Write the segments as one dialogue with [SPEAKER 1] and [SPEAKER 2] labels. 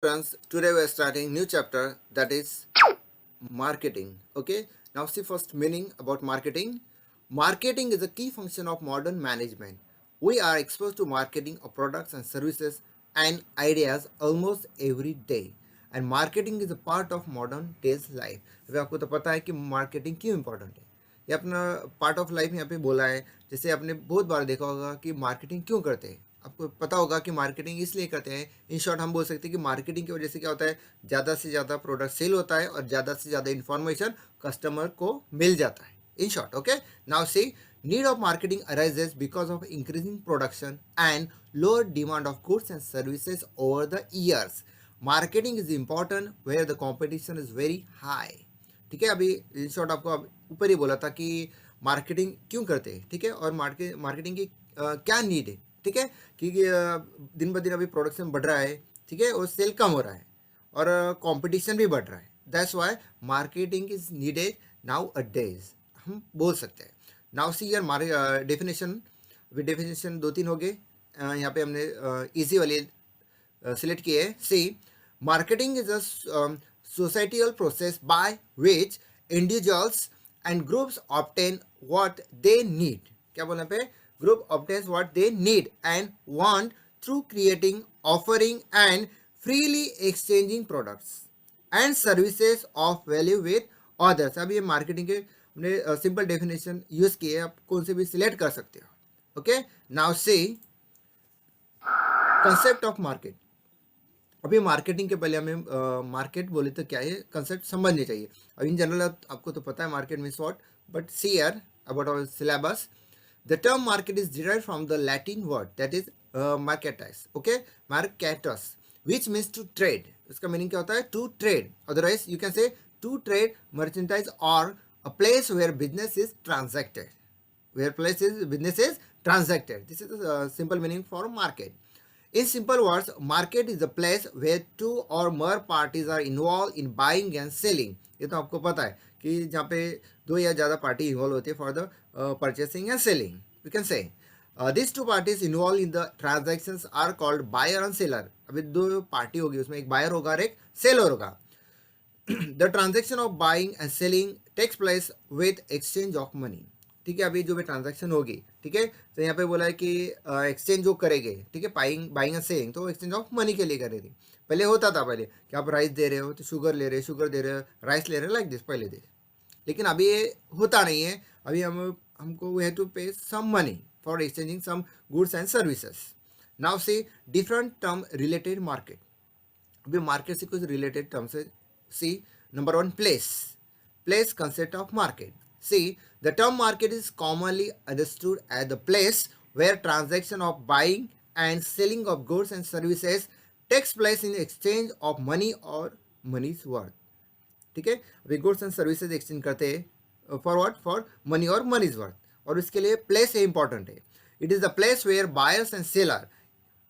[SPEAKER 1] Friends, today we are starting new chapter that is marketing. Okay, now see first meaning about marketing. Marketing is a key function of modern management. We are exposed to marketing of products and services and ideas almost every day. And marketing is a part of modern day's life. अभी आपको तो पता है कि marketing क्यों important है. ये अपना पार्ट ऑफ लाइफ यहाँ पे बोला है. जैसे आपने बहुत बार देखा होगा कि मार्केटिंग क्यों करते हैं. आपको पता होगा कि मार्केटिंग इसलिए करते हैं. इन शॉर्ट हम बोल सकते हैं कि मार्केटिंग की वजह से क्या होता है, ज़्यादा से ज़्यादा प्रोडक्ट सेल होता है और ज़्यादा से ज़्यादा इन्फॉर्मेशन कस्टमर को मिल जाता है. In short, okay. Now C, need of marketing arises because of increasing production and lower demand of goods and services over the years. Marketing is important where the competition is very high. ठीक है, अभी in short आपको ऊपर ही बोला था कि marketing क्यों करते हैं. ठीक है, और मार्केटिंग की क्या नीड है. ठीक है, क्योंकि दिन ब दिन अभी प्रोडक्शन बढ़ रहा है. ठीक है, और सेल कम हो रहा है और कंपटीशन भी बढ़ रहा है. That's why marketing is needed now a days, हम बोल सकते हैं. नाउ सी यार डेफिनेशन. विद डेफिनेशन दो तीन हो गए. यहाँ पे हमने इजी वाले select किए. सी, marketing is a societal process by which individuals and groups obtain what they need. क्या बोलना पे, group obtains what they need and want through creating, offering and freely exchanging products and services of value with others. अब ये marketing के हमने simple definition use किए, आप कौन से भी सिलेक्ट कर सकते हो. Okay, now C concept of market. अभी मार्केटिंग के पहले हमें मार्केट बोले तो क्या है, कंसेप्ट समझने चाहिए. अब इन जनरल आपको तो पता है market means what, but see यार about our syllabus. The term market is derived from the Latin word that is marketize. Okay, mercatus which means to trade. इसका मीनिंग क्या होता है, to trade. Otherwise you can say to trade merchandise और a place where business is transacted. where place is business is transacted. This is the simple meaning for market. In simple words, market is a place where two or more parties are involved in buying and selling. ये तो आपको पता है कि जहाँ पे दो या ज़्यादा पार्टी इन्वॉल्व होती है for the purchasing and selling. We can say these two parties involved in the transactions are called buyer and seller. अभी दो पार्टी होगी, उसमें एक बायर होगा और एक सेलर होगा. The transaction of buying and selling takes place with exchange of money. ठीक है, अभी जो भी ट्रांजैक्शन होगी, ठीक है, तो यहाँ पे बोला है कि एक्सचेंज जो करेंगे, ठीक है, बाइंग एंड सेलिंग, तो एक्सचेंज ऑफ मनी के लिए करेगी. पहले होता था पहले कि आप राइस दे रहे हो तो शुगर ले रहे हो, शुगर दे रहे हो राइस ले रहे हो, लाइक दिस पहले दे. लेकिन अभी ये होता नहीं है. अभी हमको we have to pay some money for exchanging some goods and services. Now see different term related market. अभी मार्केट से कुछ रिलेटेड टर्म्स है. See, number one, place. Place concept of market. See, the term market is commonly understood as the place where transaction of buying and selling of goods and services takes place in exchange of money or money's worth. ठीक है, अभी goods and services exchange करते हैं for what, for money और मनीज worth. और इसके लिए place है इंपॉर्टेंट है. It is the place where buyers and seller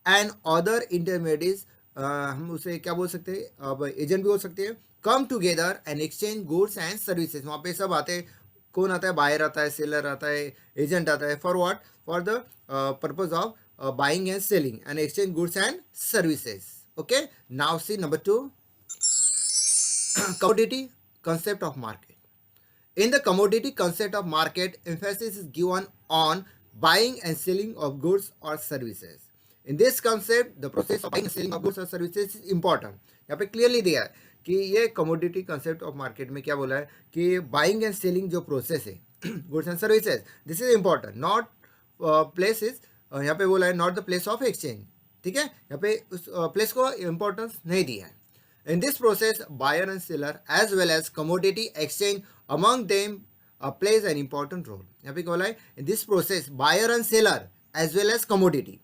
[SPEAKER 1] and other intermediates, हम उसे क्या बोल सकते हैं, अब एजेंट भी बोल सकते हैं, come together and exchange goods and services. वहाँ पे सब आते हैं. कौन आता है, बायर आता है, सेलर आता है, एजेंट आता है. For what, for the purpose of buying and selling and exchange goods and services. Okay, now see number two, commodity concept of market. In the commodity concept of market, emphasis is given on buying and selling of goods or services. In this concept, the process of buying and selling of goods or services is important. यहाँ पे clearly दिया है कि ये commodity concept of market में क्या बोला है कि बाइंग एंड सेलिंग जो प्रोसेस है goods and services, this is important. Not place is, यहाँ पे बोला है not the place of exchange. ठीक है, यहाँ पे उस प्लेस को इम्पोर्टेंस नहीं दिया है. In this process, buyer and seller as well as commodity exchange among them plays an important role. यहाँ पे क्या बोला है, in this process, buyer and seller as well as commodity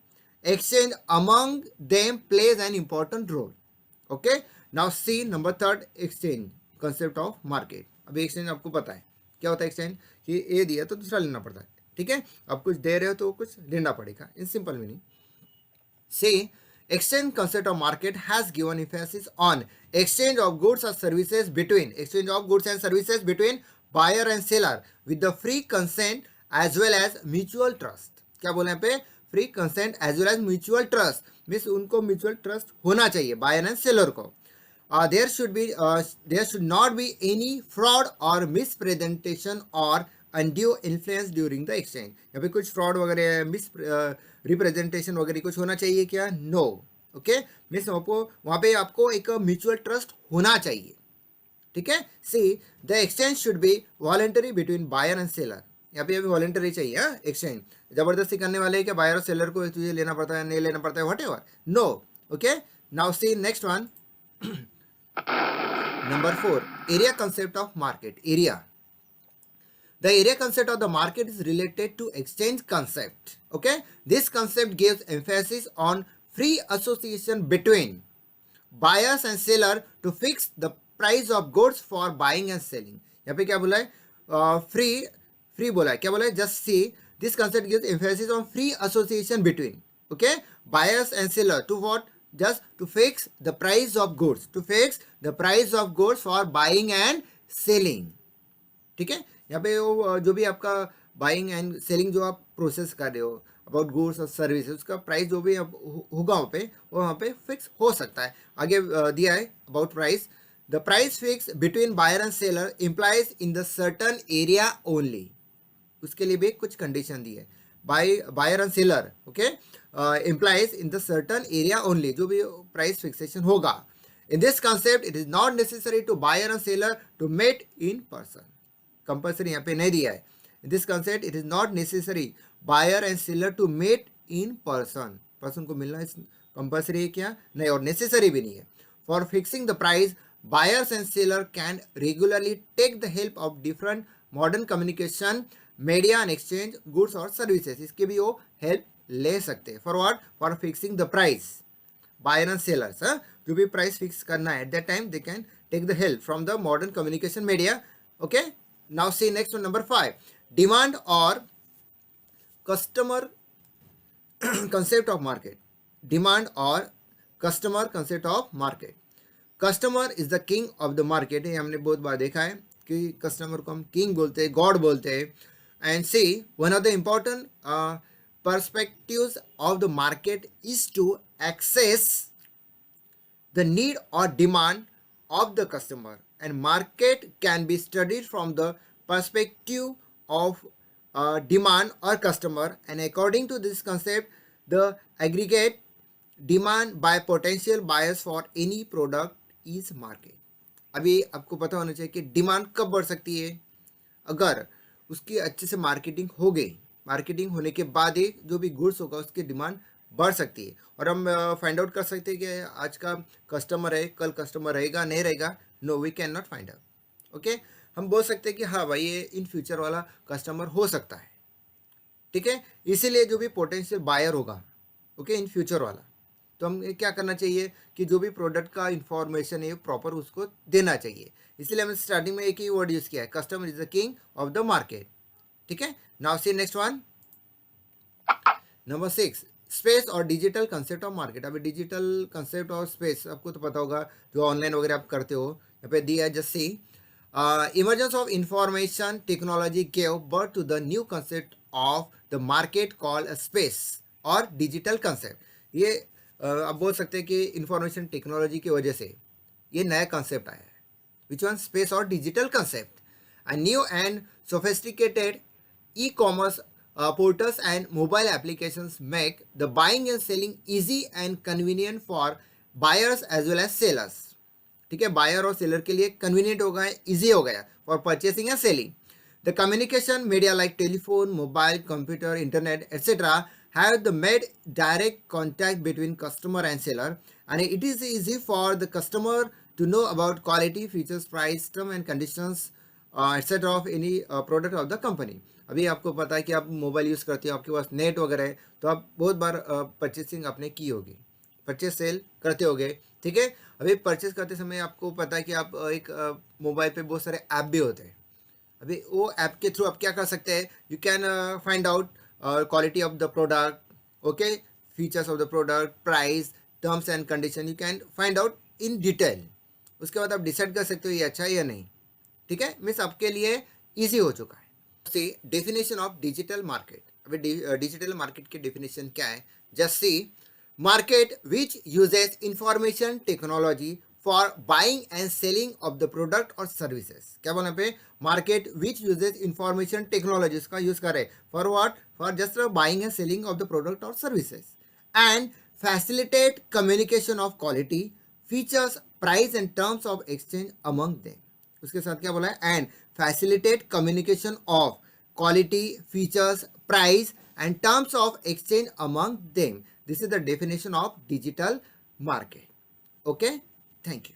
[SPEAKER 1] exchange among them plays an important role. Okay, now see number third, exchange concept of market. अभी exchange आपको पता है क्या होता है. exchange कि ये दिया तो दूसरा लेना पड़ता है. ठीक है, आप कुछ दे रहे हो तो कुछ लेना पड़ेगा. In simple meaning, see, exchange concept of market has given emphasis on exchange of goods or services between buyer and seller with the free consent as well as mutual trust. क्या बोले यहाँ पे, free consent as well as mutual trust, means उनको mutual trust होना चाहिए buyer and seller को. There should not be any fraud or mispresentation or undue influence during the exchange. यहाँ पे कुछ फ्रॉड वगैरह मिस रिप्रेजेंटेशन वगैरह कुछ होना चाहिए क्या? नो. ओके, मीन्स वहाँ पे आपको एक म्यूचुअल ट्रस्ट होना चाहिए. ठीक है. See the exchange should be voluntary between buyer and seller. यहाँ पे वॉलेंटरी चाहिए. हाँ, एक्सचेंज जबरदस्ती करने वाले क्या बायर और सेलर को तुझे लेना पड़ता है नहीं लेना पड़ता है, whatever. No. Okay, now see next one. Number 4, area concept of market. Area. The area concept of the market is related to exchange concept. Okay, this concept gives emphasis on free association between buyers and seller to fix the price of goods for buying and selling. यहाँ पे क्या बोला है? Free बोला है. क्या बोला है? Just see, this concept gives emphasis on free association between, okay, buyers and seller to what? Just to fix the price of goods, to fix the price of goods for buying and selling. ठीक है. यहाँ पे वो जो भी आपका buying and selling जो आप प्रोसेस कर रहे हो अबाउट गुड्स और सर्विसेज, उसका प्राइस जो भी होगा वहाँ पे फिक्स हो सकता है. आगे दिया है about price. The price fix between buyer and seller implies in the certain area only. उसके लिए भी कुछ कंडीशन दी है. Buyer and seller, okay, implies in the certain area only, जो भी प्राइस फिक्सेशन होगा. In this concept, it is not necessary to buyer and seller to meet in person. Compulsory यहाँ पे नहीं दिया है. In this concept, it is not necessary buyer and seller to meet in person. Person को मिलना compulsory है क्या? नहीं, और नेसेसरी भी नहीं है. For fixing the price, buyers and seller can regularly take the help of different modern communication, media and exchange goods और services. इसके भी वो हेल्प ले सकते हैं. For what? For fixing the price. Buyer and sellers जो भी price fix करना है at that time they can take the help from the modern communication media. Okay, now see next one, number 5, demand और customer concept of market. Demand और customer concept of market. Customer is the king of the market. ये हमने बहुत बार देखा है कि customer को हम किंग बोलते हैं, गॉड बोलते हैं. And see one of the important perspectives of the market is to access the need or demand of the customer, and market can be studied from the perspective of demand or customer, and according to this concept the aggregate demand by potential buyers for any product is market. अभी आपको पता होना चाहिए कि demand कब बढ़ सकती है? अगर उसकी अच्छे से मार्केटिंग हो गई. मार्केटिंग होने के बाद ही जो भी गुड्स होगा उसकी डिमांड बढ़ सकती है. और हम फाइंड आउट कर सकते हैं कि आज का कस्टमर है, कल कस्टमर रहेगा नहीं रहेगा. No, we can not find out. Okay, हम बोल सकते हैं कि हाँ भाई ये इन फ्यूचर वाला कस्टमर हो सकता है. ठीक है, इसीलिए जो भी पोटेंशियल बायर होगा, ओके, इन फ्यूचर वाला, तो हम क्या करना चाहिए कि जो भी प्रोडक्ट का इंफॉर्मेशन है प्रॉपर उसको देना चाहिए. इसलिए हमने स्टार्टिंग में एक ही वर्ड यूज़ किया है, customer is the king of the market. ठीक है. Now see next one, number 6, space और डिजिटल कंसेप्ट ऑफ मार्केट. अभी डिजिटल कंसेप्ट और स्पेस आपको तो पता होगा, जो ऑनलाइन वगैरह आप करते हो. यहाँ पे दिया है, just see, emergence of information technology gave birth to the new concept of the market called space और डिजिटल कंसेप्ट. ये आप बोल सकते हैं कि इंफॉर्मेशन टेक्नोलॉजी की वजह से ये नया कंसेप्ट आया है. Which one? स्पेस और digital concept. A new and sophisticated e-commerce portals and mobile applications make the buying and selling easy and convenient for buyers as well as sellers. ठीक है, बायर और सेलर के लिए convenient हो गया, easy हो गया for purchasing and selling. The communication media like telephone, mobile, computer, internet etcetera have the made direct contact between customer and seller, and it is easy for the customer to know about quality, features, price, term and conditions etc. of any product of the company. अभी आपको पता है कि आप mobile use करते हो, आपके पास net वगैरह है, तो आप बहुत बार परचेसिंग आपने की होगी, परचेस सेल करते होगे. ठीक है, अभी परचेस करते समय आपको पता है कि आप एक मोबाइल पे बहुत सारे ऐप भी होते हैं. अभी वो ऐप के थ्रू आप क्या कर सकते हैं? You can find out quality of the product, okay, features of the product, price, terms and condition, you can find out in detail. उसके बाद आप डिसाइड कर सकते हो ये अच्छा है या नहीं. ठीक है, मीन्स आपके लिए इजी हो चुका है. See definition of digital market. अभी डिजिटल मार्केट की डेफिनेशन क्या है? Just see, market which uses information technology for buying and selling of the product और सर्विसेज। क्या बोला पे? Market which uses information technology का यूज करे for what? For just buying and selling of the product और services, and facilitate communication of quality, features, price and terms of exchange among them. उसके साथ क्या बोला है? And facilitate communication of quality, features, price, and terms of exchange among them. This is the definition of digital market. Okay, thank you.